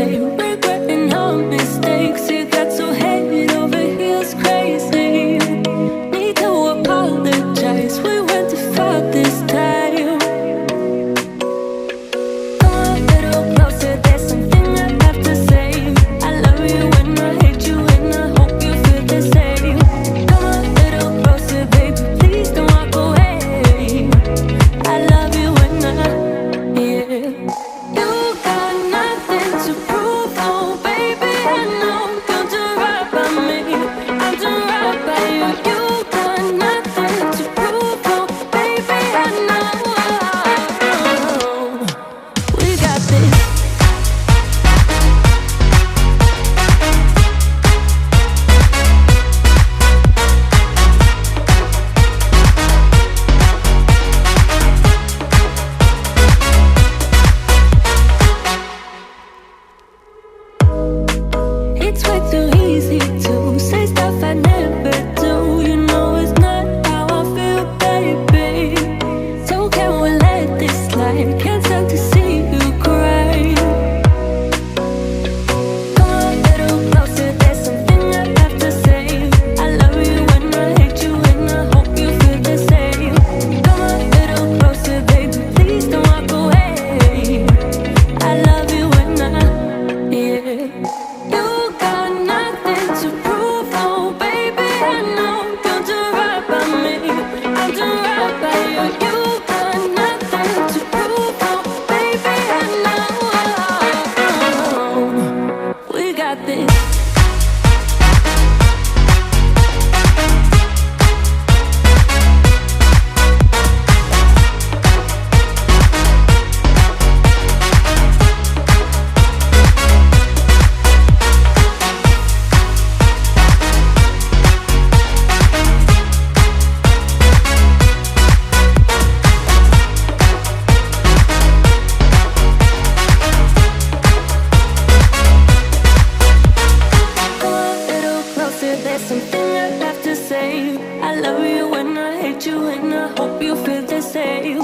blame, regretting our mistakes. It got so head over heels crazy. Need to apologize, we went too far this time. Come a little closer, there's something I have to say. I love you and I hate you and I hope you feel the same. Come a little closer, baby, please don't walk away. I love you and yeah. You got nothing to prove, oh baby, I know. You'll do right by me, I'll do right by you. You got nothing to prove, oh baby, I know. We got this. It's way too easy to say stuff I never do. You know it's not how I feel, baby. So can we let this slide? Can't stand to see you cry. Come a little closer, there's something I have to say. I love you and I hate you and I hope you feel the same. Come a little closer, baby, please don't walk away. I love you and yeah. You got nothing to prove, oh baby, I know. You'll do right by me, I'll do right by you. You got nothing to prove, oh baby, I know. We got this. There's something I have to say. I love you and I hate you and I hope you feel the same.